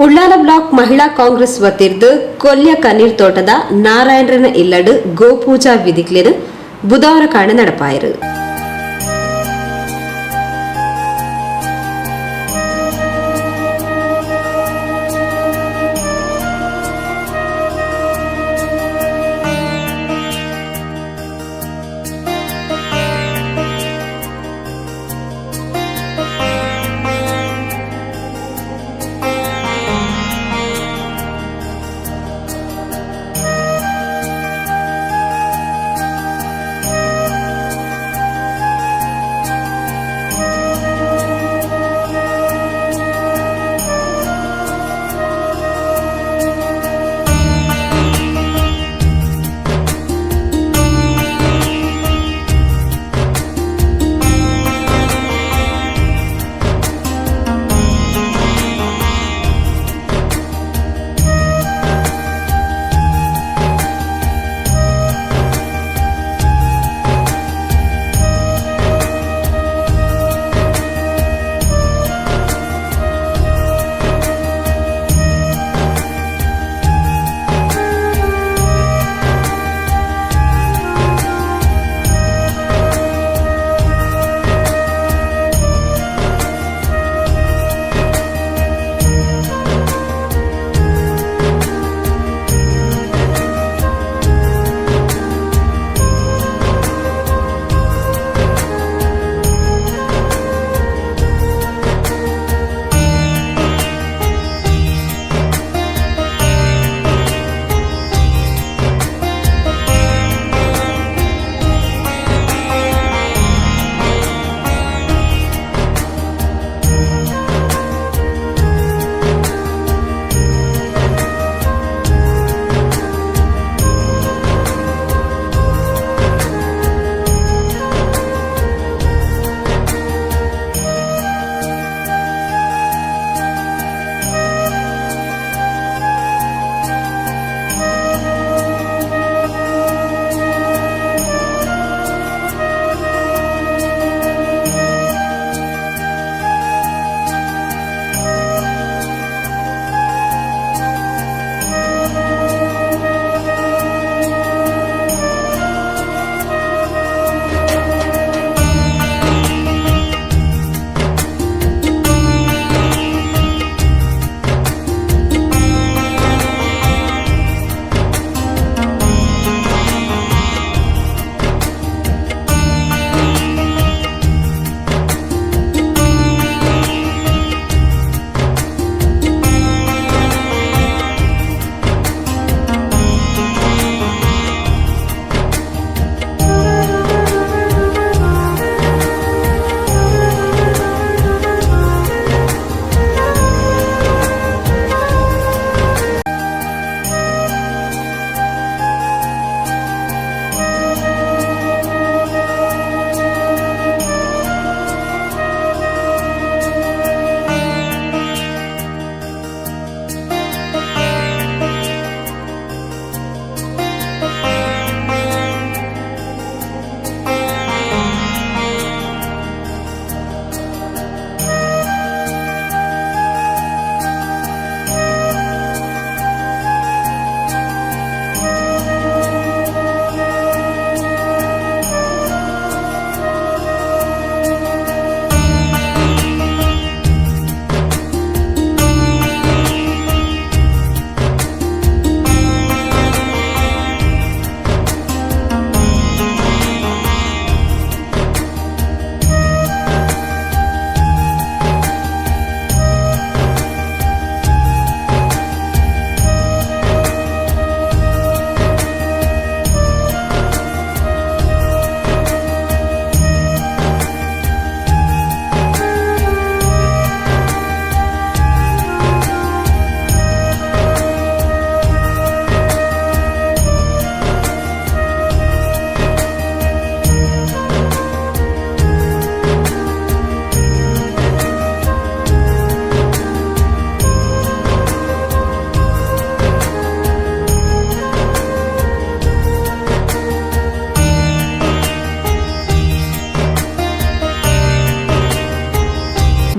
Ullal block ಮಹಿಳಾ ಕಾಂಗ್ರೆಸ್ ವತಿರ್ದು ಕೊಲ್ಯ ಕಣ್ಣೀರ್ ತೋಟದ ನಾರಾಯಣರನ ಇಲ್ಲಡು ಗೋಪೂಜಾ ವಿಧಿಕ್ಲೆನು ಬುಧವಾರ ಕಾಣ நடப்பாயிரு.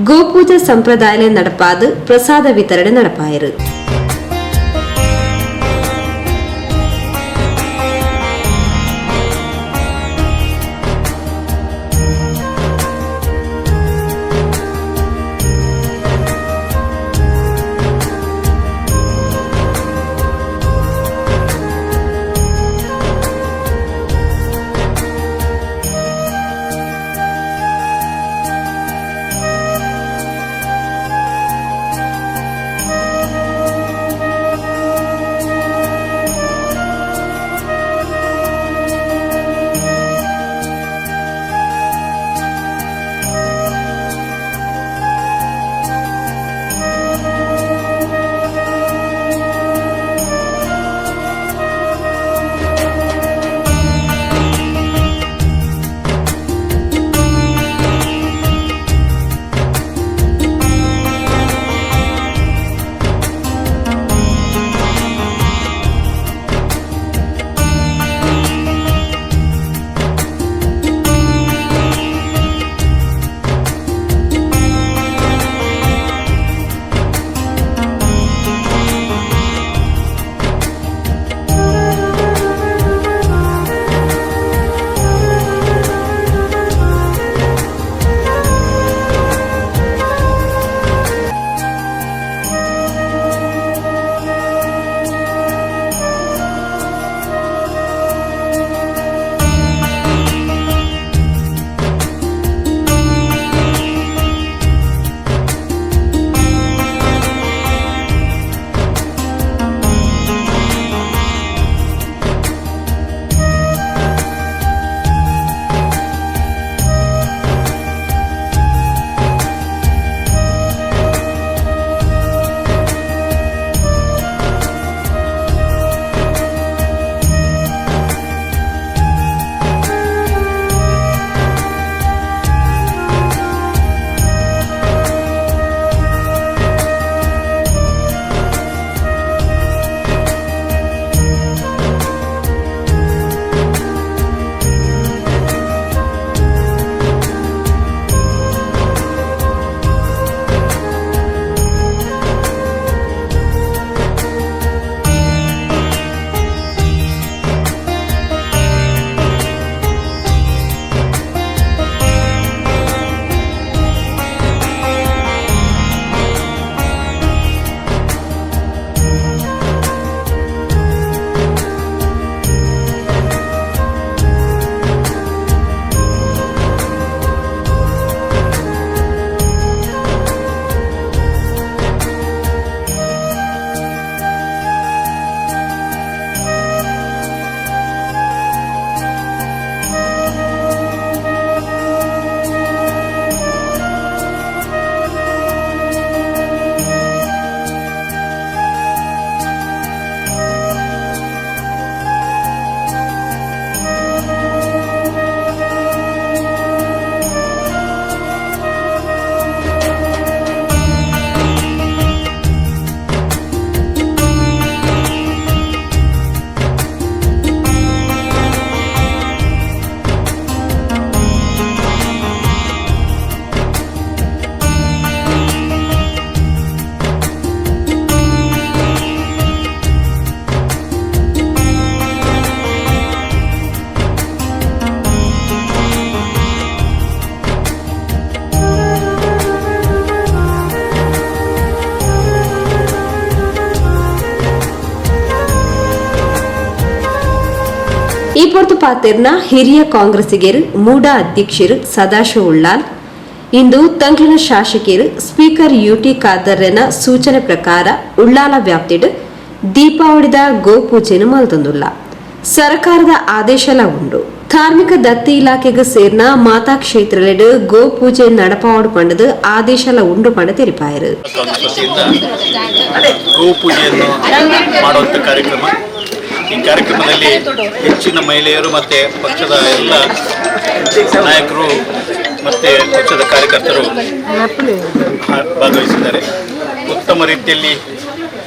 ಗೋಪೂಜಾ ಸಂಪ್ರದಾಯ நடப்பாது பிரசாத விತரணை நடப்பாயிரு. ಈ ಪೊರ್ತು ಪಾತೆರ್ನ ಹಿರಿಯ ಕಾಂಗ್ರೆಸ್ಸಿಗರು ಮೂಡ ಅಧ್ಯಕ್ಷರು ಸದಾಶಿವ ಉಳ್ಳಾಲ್ ಇಂದು ತಂಗ್ಲಿನ ಶಾಸಕರು ಸ್ಪೀಕರ್ ಯುಟಿ ಖಾದರ್ನ ಸೂಚನೆ ಪ್ರಕಾರ ಉಳ್ಳಾಲ ವ್ಯಾಪ್ತಿಡ್ ದೀಪಾವಳಿದ ಗೋಪೂಜೆಯನ್ನು ಮಲ್ತೊಂದುಲ್ಲ ಸರ್ಕಾರದ ಆದೇಶಲ ಉಂಡು ಧಾರ್ಮಿಕ ದತ್ತಿ ಇಲಾಖೆಗೆ ಸೇರ್ನ ಮಾತಾ ಕ್ಷೇತ್ರಲೆಡ್ ಗೋಪೂಜೆ ನಡಪಾವಡು ಪಂಡದು ಆದೇಶಲ ಉಂಡು ಪಂಡ ತೆರಿಪಾಯರು ಗೋಪೂಜೆಯನ್ನು ಮಾಡುವಂತ ಕಾರ್ಯಕ್ರಮ ಈ ಕಾರ್ಯಕ್ರಮದಲ್ಲಿ ಹೆಚ್ಚಿನ ಮಹಿಳೆಯರು ಮತ್ತೆ ಪಕ್ಷದ ಎಲ್ಲ ನಾಯಕರು ಮತ್ತೆ ಪಕ್ಷದ ಕಾರ್ಯಕರ್ತರು ಭಾಗವಹಿಸಿದ್ದಾರೆ. ಉತ್ತಮ ರೀತಿಯಲ್ಲಿ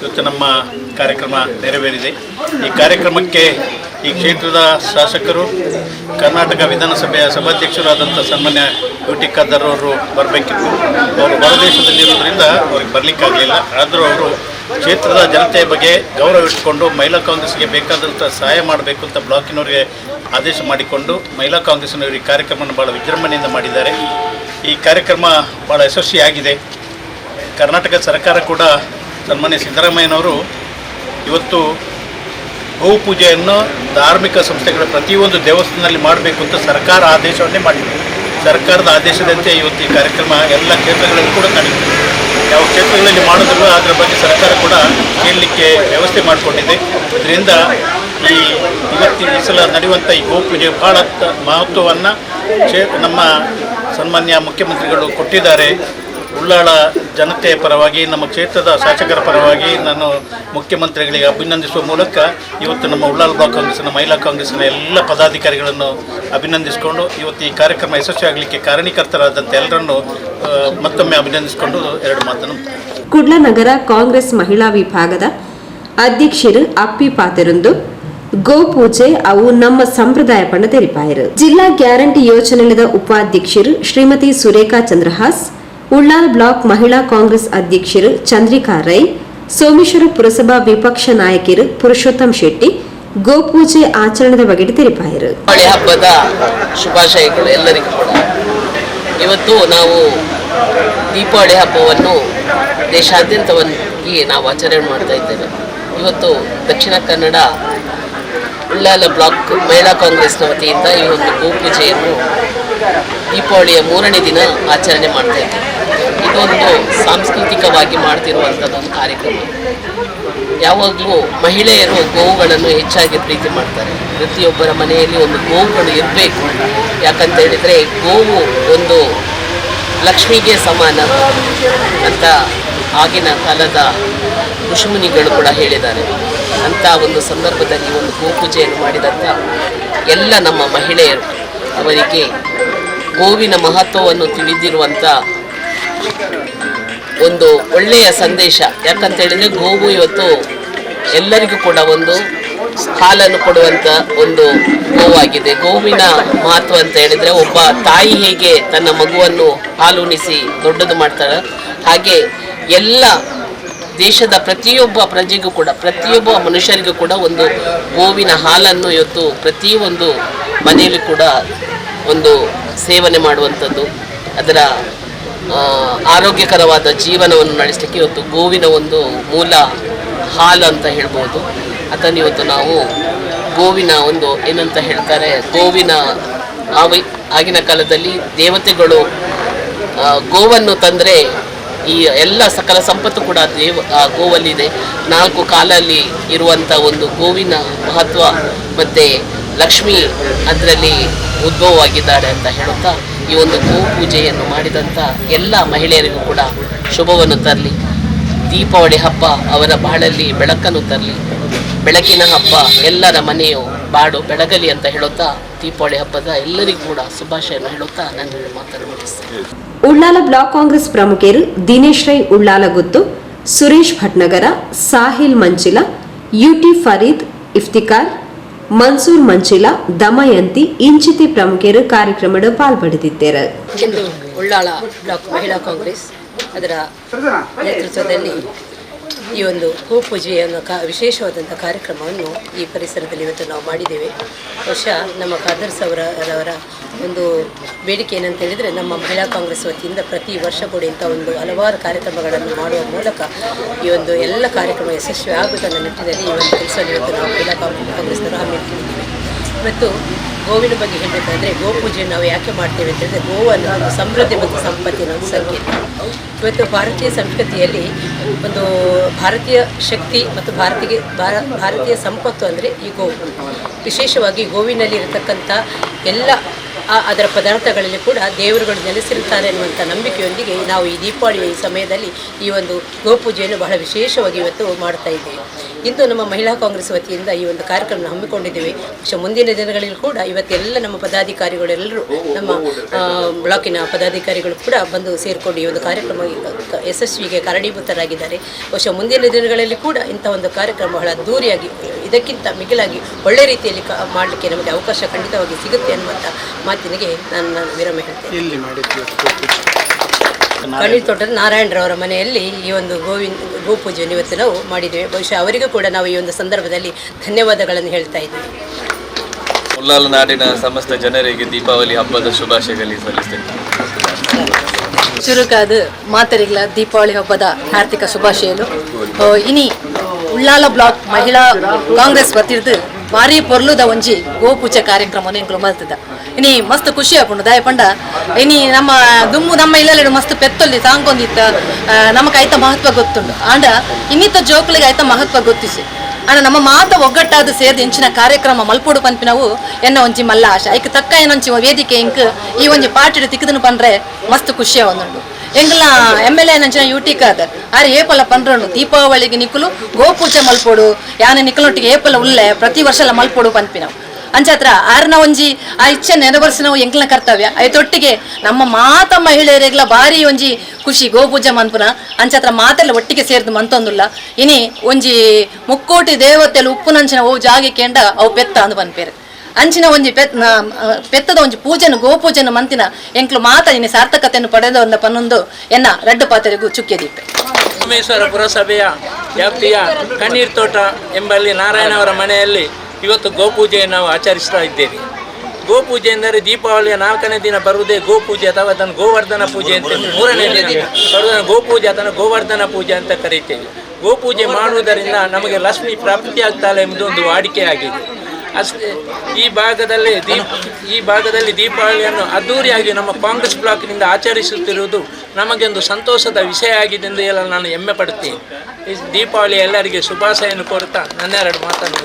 ಇವತ್ತು ನಮ್ಮ ಕಾರ್ಯಕ್ರಮ ನೆರವೇರಿದೆ. ಈ ಕಾರ್ಯಕ್ರಮಕ್ಕೆ ಈ ಕ್ಷೇತ್ರದ ಶಾಸಕರು ಕರ್ನಾಟಕ ವಿಧಾನಸಭೆಯ ಸಭಾಧ್ಯಕ್ಷರಾದಂಥ ಸನ್ಮಾನ್ಯ ಯುಟಿ ಖಾದರ್ ಅವರು ಬರಬೇಕಿತ್ತು. ಅವರು ಹೊರದೇಶದಲ್ಲಿರೋದ್ರಿಂದ ಅವ್ರಿಗೆ ಬರಲಿಕ್ಕಾಗಲಿಲ್ಲ. ಆದರೂ ಅವರು ಕ್ಷೇತ್ರದ ಜನತೆಯ ಬಗ್ಗೆ ಗೌರವ ಇಟ್ಟುಕೊಂಡು ಮಹಿಳಾ ಕಾಂಗ್ರೆಸ್ಗೆ ಬೇಕಾದಂಥ ಸಹಾಯ ಮಾಡಬೇಕು ಅಂತ ಬ್ಲಾಕಿನವರಿಗೆ ಆದೇಶ ಮಾಡಿಕೊಂಡು ಮಹಿಳಾ ಕಾಂಗ್ರೆಸ್ನವರು ಈ ಕಾರ್ಯಕ್ರಮವನ್ನು ಭಾಳ ವಿಜೃಂಭಣೆಯಿಂದ ಮಾಡಿದ್ದಾರೆ. ಈ ಕಾರ್ಯಕ್ರಮ ಭಾಳ ಯಶಸ್ವಿಯಾಗಿದೆ. ಕರ್ನಾಟಕ ಸರ್ಕಾರ ಕೂಡ ಸನ್ಮಾನ್ಯ ಸಿದ್ದರಾಮಯ್ಯನವರು ಇವತ್ತು ಗೋಪೂಜೆಯನ್ನು ಧಾರ್ಮಿಕ ಸಂಸ್ಥೆಗಳ ಪ್ರತಿಯೊಂದು ದೇವಸ್ಥಾನದಲ್ಲಿ ಮಾಡಬೇಕು ಅಂತ ಸರ್ಕಾರ ಆದೇಶವನ್ನೇ ಮಾಡಿದೆ. ಸರ್ಕಾರದ ಆದೇಶದಂತೆ ಇವತ್ತು ಈ ಕಾರ್ಯಕ್ರಮ ಎಲ್ಲ ಕ್ಷೇತ್ರಗಳಲ್ಲಿ ಕೂಡ ನಡೆಯುತ್ತೆ. ಯಾವ ಕ್ಷೇತ್ರಗಳಲ್ಲಿ ಮಾಡೋದಿಲ್ಲ ಅದರ ಬಗ್ಗೆ ಸರ್ಕಾರ ಕೂಡ ಕೇಳಲಿಕ್ಕೆ ವ್ಯವಸ್ಥೆ ಮಾಡಿಕೊಂಡಿದೆ. ಇದರಿಂದ ಈ ಸಲ ನಡೆಯುವಂಥ ಈ ಗೋಪೂಜೆ ಭಾಳ ಮಹತ್ವವನ್ನು ನಮ್ಮ ಸನ್ಮಾನ್ಯ ಮುಖ್ಯಮಂತ್ರಿಗಳು ಕೊಟ್ಟಿದ್ದಾರೆ. ಉಳ್ಳಾಳ ಜನತೆಯ ಪರವಾಗಿ, ನಮ್ಮ ಕ್ಷೇತ್ರದ ಶಾಸಕರ ಪರವಾಗಿ ನಾನು ಮುಖ್ಯಮಂತ್ರಿಗಳಿಗೆ ಅಭಿನಂದಿಸುವ ಮೂಲಕ ಇವತ್ತು ನಮ್ಮ ಉಳ್ಳಾಳ ಬ್ಲಾಕ್ ಕಾಂಗ್ರೆಸ್ನ ಮಹಿಳಾ ಕಾಂಗ್ರೆಸ್ನ ಎಲ್ಲ ಪದಾಧಿಕಾರಿಗಳನ್ನು ಅಭಿನಂದಿಸಿಕೊಂಡು ಇವತ್ತು ಈ ಕಾರ್ಯಕ್ರಮ ಯಶಸ್ವಿಯಾಗಲಿಕ್ಕೆ ಕಾರಣೀಕರ್ತರಾದಂಥ ಎಲ್ಲರನ್ನು ಮತ್ತೊಮ್ಮೆ ಅಭಿನಂದಿಸಿಕೊಂಡು ಎರಡು ಮಾತನ್ನು. ಕುಡ್ಲನಗರ ಕಾಂಗ್ರೆಸ್ ಮಹಿಳಾ ವಿಭಾಗದ ಅಧ್ಯಕ್ಷರು ಅಪ್ಪಿ ಪಾತೆರೊಂದು ಗೋಪೂಜೆ ಅವು ನಮ್ಮ ಸಂಪ್ರದಾಯ ಪಂಡ ತೆರಿಪಾಯರು. ಜಿಲ್ಲಾ ಗ್ಯಾರಂಟಿ ಯೋಜನೆಯ ಉಪಾಧ್ಯಕ್ಷರು ಶ್ರೀಮತಿ ಸುರೇಖಾ ಚಂದ್ರಹಾಸ್, ಉಳ್ಳಾಲ ಬ್ಲಾಕ್ ಮಹಿಳಾ ಕಾಂಗ್ರೆಸ್ ಅಧ್ಯಕ್ಷರು ಚಂದ್ರಿಕಾ ರೈ, ಸೋಮೇಶ್ವರ ಪುರಸಭಾ ವಿಪಕ್ಷ ನಾಯಕರು ಪುರುಷೋತ್ತಮ್ ಶೆಟ್ಟಿ ಗೋಪೂಜೆ ಆಚರಣೆದ ಬಗೆಗೆ ತೆರಿಪಾಯರು. ಹಬ್ಬದ ಶುಭಾಶಯಗಳು ಎಲ್ಲರಿಗೂ ಕೂಡ. ಇವತ್ತು ನಾವು ದೀಪಾವಳಿ ಹಬ್ಬವನ್ನು ದೇಶಾದ್ಯಂತವಾಗಿ ನಾವು ಆಚರಣೆ ಮಾಡ್ತಾ ಇದ್ದೇವೆ. ಇವತ್ತು ದಕ್ಷಿಣ ಕನ್ನಡ ಉಳ್ಳಾಲ ಬ್ಲಾಕ್ ಮಹಿಳಾ ಕಾಂಗ್ರೆಸ್ನ ವತಿಯಿಂದ ಈ ಒಂದು ಗೋಪೂಜೆಯನ್ನು ದೀಪಾವಳಿಯ 3ನೇ ದಿನ ಆಚರಣೆ ಮಾಡ್ತಾ ಇದ್ದೇವೆ. ಇದೊಂದು ಸಾಂಸ್ಕೃತಿಕವಾಗಿ ಮಾಡ್ತಿರುವಂಥದ್ದೊಂದು ಕಾರ್ಯಕ್ರಮ. ಯಾವಾಗಲೂ ಮಹಿಳೆಯರು ಗೋವುಗಳನ್ನು ಹೆಚ್ಚಾಗಿ ಪ್ರೀತಿ ಮಾಡ್ತಾರೆ. ಪ್ರತಿಯೊಬ್ಬರ ಮನೆಯಲ್ಲಿ ಒಂದು ಗೋವುಗಳು ಇರಬೇಕು. ಯಾಕಂತ ಹೇಳಿದರೆ ಗೋವು ಒಂದು ಲಕ್ಷ್ಮಿಗೆ ಸಮಾನ ಅಂತ ಆಗಿನ ಕಾಲದ ಋಷಿಮುನಿಗಳು ಕೂಡ ಹೇಳಿದ್ದಾರೆ. ಅಂಥ ಒಂದು ಸಂದರ್ಭದಲ್ಲಿ ಒಂದು ಗೋಪೂಜೆಯನ್ನು ಮಾಡಿದಂಥ ಎಲ್ಲ ನಮ್ಮ ಮಹಿಳೆಯರು ಅವರಿಗೆ ಗೋವಿನ ಮಹತ್ವವನ್ನು ತಿಳಿದಿರುವಂಥ ಒಂದು ಒಳ್ಳೆಯ ಸಂದೇಶ. ಯಾಕಂತ ಹೇಳಿದರೆ ಗೋವು ಇವತ್ತು ಎಲ್ಲರಿಗೂ ಕೂಡ ಒಂದು ಹಾಲನ್ನು ಕೊಡುವಂಥ ಒಂದು ಗೋವಾಗಿದೆ. ಗೋವಿನ ಮಹತ್ವ ಅಂತ ಹೇಳಿದರೆ ಒಬ್ಬ ತಾಯಿ ಹೇಗೆ ತನ್ನ ಮಗುವನ್ನು ಹಾಲುಣಿಸಿ ದೊಡ್ಡದು ಮಾಡ್ತಾಳೆ, ಹಾಗೆ ಎಲ್ಲ ದೇಶದ ಪ್ರತಿಯೊಬ್ಬ ಪ್ರಜೆಗೂ ಕೂಡ, ಪ್ರತಿಯೊಬ್ಬ ಮನುಷ್ಯರಿಗೂ ಕೂಡ ಒಂದು ಗೋವಿನ ಹಾಲನ್ನು ಇವತ್ತು ಪ್ರತಿಯೊಂದು ಮನೆಯಲ್ಲೂ ಕೂಡ ಒಂದು ಸೇವನೆ ಮಾಡುವಂಥದ್ದು, ಅದರ ಆರೋಗ್ಯಕರವಾದ ಜೀವನವನ್ನು ನಡೆಸಲಿಕ್ಕೆ ಇವತ್ತು ಗೋವಿನ ಒಂದು ಮೂಲ ಹಾಲು ಅಂತ ಹೇಳ್ಬೋದು. ಅದನ್ನು ಇವತ್ತು ನಾವು ಗೋವಿನ ಒಂದು ಏನಂತ ಹೇಳ್ತಾರೆ, ಗೋವಿನ ಆಗಿನ ಕಾಲದಲ್ಲಿ ದೇವತೆಗಳು ಗೋವನ್ನು ತಂದರೆ ಈ ಎಲ್ಲ ಸಕಲ ಸಂಪತ್ತು ಕೂಡ ಗೋವಲ್ಲಿದೆ. 4 ಕಾಲಲ್ಲಿ ಇರುವಂಥ ಒಂದು ಗೋವಿನ ಮಹತ್ವ ಮತ್ತು ಲಕ್ಷ್ಮಿ ಅದರಲ್ಲಿ ಉದ್ಭವವಾಗಿದ್ದಾರೆ ಅಂತ ಹೇಳುತ್ತಾ ಈ ಒಂದು ಗೋ ಪೂಜೆಯನ್ನು ಮಾಡಿದಂಥ ಎಲ್ಲ ಮಹಿಳೆಯರಿಗೂ ಕೂಡ ಶುಭವನ್ನು ತರಲಿ. ದೀಪಾವಳಿ ಹಬ್ಬ ಅವರ ಬಾಳಲ್ಲಿ ಬೆಳಕನ್ನು ತರಲಿ. ಬೆಳಕಿನ ಹಬ್ಬ ಎಲ್ಲರ ಮನೆಯು ಬಾಡು ಬೆಳಗಲಿ ಅಂತ ಹೇಳುತ್ತಾ ದೀಪಾವಳಿ ಹಬ್ಬದ ಎಲ್ಲರಿಗೂ ಕೂಡ ಶುಭಾಶಯವನ್ನು ಹೇಳುತ್ತಾ ನಾನು ಮಾತನ್ನು ಮುಗಿಸ್ತೇನೆ. ಉಳ್ಳಾಲ ಬ್ಲಾಕ್ ಕಾಂಗ್ರೆಸ್ ಪ್ರಮುಖರು ದಿನೇಶ್ ರೈ ಉಳ್ಳಾಲಗುತ್ತು, ಸುರೇಶ್ ಭಟ್ನಗರ, ಸಾಹಿಲ್ ಮಂಚಿಲ, ಯುಟಿ ಫರೀದ್, ಇಫ್ತಿಕಾರ್, ಮನ್ಸೂರ್ ಮಂಚಿಲ, ದಮಯಂತಿ ಇಂಚಿತಿ ಪ್ರಮುಖರು ಕಾರ್ಯಕ್ರಮದ ಪಾಲ್ಪಡೆದಿದ್ದಾರೆ. ಇಂದು ಉಳ್ಳಾಳ ಬ್ಲಾಕ್ ಮಹಿಳಾ ಕಾಂಗ್ರೆಸ್ ಅದರ ನೇತೃತ್ವದಲ್ಲಿ ಈ ಒಂದು ಗೋಪೂಜೆಯನ್ನು ವಿಶೇಷವಾದಂಥ ಕಾರ್ಯಕ್ರಮವನ್ನು ಈ ಪರಿಸರದಲ್ಲಿ ಇವತ್ತು ನಾವು ಮಾಡಿದ್ದೇವೆ. ಬಹುಶಃ ನಮ್ಮ ಖಾದರ್ ಅವರ ಒಂದು ಬೇಡಿಕೆ ಏನಂತ ಹೇಳಿದರೆ, ನಮ್ಮ ಮಹಿಳಾ ಕಾಂಗ್ರೆಸ್ ವತಿಯಿಂದ ಪ್ರತಿ ವರ್ಷ ಕೂಡ ಇಂಥ ಒಂದು ಹಲವಾರು ಕಾರ್ಯಕ್ರಮಗಳನ್ನು ಮಾಡುವ ಮೂಲಕ ಈ ಒಂದು ಎಲ್ಲ ಕಾರ್ಯಕ್ರಮ ಯಶಸ್ವಿ ಆಗುವುದನ್ನು ನಿಟ್ಟಿನಲ್ಲಿ ಈ ಒಂದು ಕೆಲಸವನ್ನು ಇವತ್ತು ನಾವು ಮಹಿಳಾ ಕಾಂಗ್ರೆಸ್ನವರು ಹಮ್ಮಿಕೊಂಡಿದ್ದೇವೆ. ಇವತ್ತು ಗೋವಿನ ಬಗ್ಗೆ ಹೇಳಬೇಕಾದ್ರೆ, ಗೋಪೂಜೆಯನ್ನು ನಾವು ಯಾಕೆ ಮಾಡ್ತೇವೆ ಅಂತ ಹೇಳಿದ್ರೆ, ಗೋವು ಅನ್ನೋದು ಒಂದು ಸಮೃದ್ಧಿ ಮತ್ತು ಸಂಪತ್ತಿನ ಒಂದು ಸಂಕೇತ. ಇವತ್ತು ಭಾರತೀಯ ಸಂಸ್ಕೃತಿಯಲ್ಲಿ ಒಂದು ಭಾರತೀಯ ಶಕ್ತಿ ಮತ್ತು ಭಾರತೀಯ ಸಂಪತ್ತು ಅಂದರೆ ಈ ಗೋವು. ವಿಶೇಷವಾಗಿ ಗೋವಿನಲ್ಲಿ ಇರತಕ್ಕಂಥ ಎಲ್ಲ ಅದರ ಪದಾರ್ಥಗಳಲ್ಲಿ ಕೂಡ ದೇವರುಗಳು ನೆಲೆಸಿರುತ್ತಾರೆ ಅನ್ನುವಂಥ ನಂಬಿಕೆಯೊಂದಿಗೆ ನಾವು ಈ ದೀಪಾವಳಿಯ ಈ ಸಮಯದಲ್ಲಿ ಈ ಒಂದು ಗೋಪೂಜೆಯನ್ನು ಬಹಳ ವಿಶೇಷವಾಗಿ ಇವತ್ತು ಮಾಡ್ತಾ ಇದ್ದೇವೆ. ಇಂದು ನಮ್ಮ ಮಹಿಳಾ ಕಾಂಗ್ರೆಸ್ ವತಿಯಿಂದ ಈ ಒಂದು ಕಾರ್ಯಕ್ರಮ ಹಮ್ಮಿಕೊಂಡಿದ್ದೇವೆ. ಮುಂದಿನ ದಿನಗಳಲ್ಲಿ ಕೂಡ ಇವತ್ತೆಲ್ಲ ನಮ್ಮ ಪದಾಧಿಕಾರಿಗಳೆಲ್ಲರೂ, ನಮ್ಮ ಬ್ಲಾಕಿನ ಪದಾಧಿಕಾರಿಗಳು ಕೂಡ ಬಂದು ಸೇರಿಕೊಂಡು ಈ ಒಂದು ಕಾರ್ಯಕ್ರಮ ಯಶಸ್ವಿಗೆ ಕಾರಣೀಭೂತರಾಗಿದ್ದಾರೆ. ಮುಂದಿನ ದಿನಗಳಲ್ಲಿ ಕೂಡ ಇಂಥ ಒಂದು ಕಾರ್ಯಕ್ರಮ ಬಹಳ ಅದ್ದೂರಿಯಾಗಿ ಇದಕ್ಕಿಂತ ಮಿಗಿಲಾಗಿ ಒಳ್ಳೆ ರೀತಿಯಲ್ಲಿ ಮಾಡಲಿಕ್ಕೆ ನಮಗೆ ಅವಕಾಶ ಖಂಡಿತವಾಗಿ ಸಿಗುತ್ತೆ ಅನ್ನುವಂಥ ಮಾತಿನಿಗೆ ನಾನು ವಿರಾಮ ಹೇಳ್ತೇನೆ. ಕಣ್ಣೀರು ತೋಟದ ನಾರಾಯಣರವರ ಮನೆಯಲ್ಲಿ ಈ ಒಂದು ಗೋಪೂಜೆಯನ್ನು ಇವತ್ತು ನಾವು ಮಾಡಿದ್ದೇವೆ. ಬಹುಶಃ ಅವರಿಗೂ ಕೂಡ ನಾವು ಈ ಒಂದು ಸಂದರ್ಭದಲ್ಲಿ ಧನ್ಯವಾದಗಳನ್ನು ಹೇಳ್ತಾ ಇದ್ದೇವೆ. ಉಳ್ಳಾಲ ನಾಡಿನ ಸಮಸ್ತ ಜನರಿಗೆ ದೀಪಾವಳಿ ಹಬ್ಬದ ಶುಭಾಶಯಗಳು ಸಲ್ಲಿಸ್ತೇನೆ. ಚುರುಕಾದ ಮಾತರಿಗಳ ದೀಪಾವಳಿ ಹಬ್ಬದ ಹಾರ್ದಿಕ ಶುಭಾಶಯಗಳು. ಇನಿ ಉಳ್ಳಾಲ ಬ್ಲಾಕ್ ಮಹಿಳಾ ಕಾಂಗ್ರೆಸ್ ಬರ್ತಿರ್ದು ಭಾರಿ ಪೊರ್ಲುದ ಒಂಜಿ ಗೋಪೂಜೆ ಕಾರ್ಯಕ್ರಮವನ್ನು ಎಂಕ್ಲು ಮಲ್ತದ. ಇನಿ ಮಸ್ತ್ ಖುಷಿ ಆಪುಂಡು ದಾಯ ಪಂಡ ಇನಿ ನಮ್ಮ ದುಮ್ಮು ನಮ್ಮ ಇಲ್ಲೆರಡು ಮಸ್ತ್ ಪೆತ್ತೊಲ್ಲಿ ತಾಂಗೊಂದಿತ್ತ ನಮಗೆ ಐತ ಮಹತ್ವ ಗೊತ್ತುಂಡು. ಆಂಡ ಇನ್ನಿತ ಜೋಕ್ಲಿಗೆ ಐತ ಮಹತ್ವ ಗೊತ್ತಿಸಿ ಆಂಡ ನಮ್ಮ ಮಾತ ಒಗ್ಗಟ್ಟಾದ ಸೇರಿದ ಇಂಚಿನ ಕಾರ್ಯಕ್ರಮ ಮಲ್ಪೋಡು ಪನ್ಪಿನವು ಎನ್ನ ಒಂಜಿ ಮಲ್ಲ ಆಶೆ ಐಕ್ ತಕ್ಕ ಏನೊಂಚಿ ವೇದಿಕೆ ಇಂಕ್ ಈ ಒಂಜಿ ಪಾರ್ಟಿಡ್ ತಿಕ್ಕದನ್ನು ಪಂಡ್ರೆ ಮಸ್ತ್ ಖುಷಿಯ ಒಂದುಂಡು. ಎಂಗ್ಲ MLA ನಂಚಿನ ಯೂಟಿಕ್ ಅದ ಆರು ಏಪಲ ಪಂಡ್ರನು ದೀಪಾವಳಿಗೆ ನಿಕ್ಕಲು ಗೋಪೂಜೆ ಮಲ್ಪೋಡು ಯಾನೆ ನಿಕ್ಕಲೊಟ್ಟಿಗೆ ಏಪಲ ಉಲ್ಲೆ ಪ್ರತಿ ವರ್ಷ ಮಲ್ಪೋಡು ಪನ್ಪಿನವು ಅಂಚತ್ರ ಆರ್ನ ಒಂಜಿ ಆ ಇಚ್ಛೆ ನೆರವೇರಿಸಿನವು ಎಂಕ್ಲ ಕರ್ತವ್ಯ ಐತೊಟ್ಟಿಗೆ ನಮ್ಮ ಮಾತ ಮಹಿಳೆಯರಿಗೆಲ್ಲ ಭಾರಿ ಒಂಜಿ ಖುಷಿ ಗೋಪೂಜೆ ಮನ್ಪುನ ಅಂಚತ್ರ ಮಾತೆಲ್ಲ ಒಟ್ಟಿಗೆ ಸೇರಿದು ಮಂತೊಂದುಲ್ಲ. ಇನಿ ಒಂಜಿ ಮುಕ್ಕೋಟಿ ದೇವತೆಯಲ್ಲಿ ಉಪ್ಪುನಂಚಿನ ಅವು ಜಾಗಿ ಕೇಂಡ ಅವು ಪೆತ್ತ ಅಂದು ಪನ್ಪೇರು ಅಂಚಿನ ಒಂಜಿ ಪೆತ್ತದ ಒಂಜಿ ಪೂಜೆನು ಗೋಪೂಜೆನು ಮಂತಿನ ಎಂಕ್ಲು ಮಾತ ಇನಿ ಸಾರ್ಥಕತೆಯನ್ನು ಪಡೆದ ಪನ್ನೊಂದು ಎನ್ನ ರೆಡ್ಡು ಪಾತ್ರೆಗೂ ಚುಕ್ಕಿದೀಪೆ. ಸೋಮೇಶ್ವರ ಪುರಸಭೆಯ ವ್ಯಾಪ್ತಿಯ ಕಣ್ಣೀರು ತೋಟ ಎಂಬಲ್ಲಿ ನಾರಾಯಣವರ ಮನೆಯಲ್ಲಿ ಇವತ್ತು ಗೋಪೂಜೆಯನ್ನು ನಾವು ಆಚರಿಸ್ತಾ ಇದ್ದೇವೆ. ಗೋಪೂಜೆ ಎಂದರೆ ದೀಪಾವಳಿಯ 4ನೇ ದಿನ ಬರುವುದೇ ಗೋಪೂಜೆ ಅಥವಾ ಅದನ್ನು ಗೋವರ್ಧನ ಪೂಜೆ ಅಂತ, 3ನೇ ದಿನ ಬರುವುದನ್ನು ಗೋಪೂಜೆ ಅಥವಾ ಗೋವರ್ಧನ ಪೂಜೆ ಅಂತ ಕರೀತೇವೆ. ಗೋಪೂಜೆ ಮಾಡುವುದರಿಂದ ನಮಗೆ ಲಕ್ಷ್ಮಿ ಪ್ರಾಪ್ತಿಯಾಗ್ತಾಳೆ ಎಂಬುದು ಒಂದು ವಾಡಿಕೆಯಾಗಿದೆ. ಅಷ್ಟೇ ಈ ಭಾಗದಲ್ಲಿ ದೀಪಾವಳಿಯನ್ನು ಅದ್ದೂರಿಯಾಗಿ ನಮ್ಮ ಕಾಂಗ್ರೆಸ್ ಬ್ಲಾಕ್ನಿಂದ ಆಚರಿಸುತ್ತಿರುವುದು ನಮಗೊಂದು ಸಂತೋಷದ ವಿಷಯ ಆಗಿದೆ ಎಂದು ಹೇಳಲು ನಾನು ಹೆಮ್ಮೆ ಪಡುತ್ತೇನೆ. ಈ ದೀಪಾವಳಿ ಎಲ್ಲರಿಗೆ ಶುಭಾಶಯನ್ನು ಕೋರುತ್ತಾ ನನ್ನೆರಡು ಮಾತನ್ನು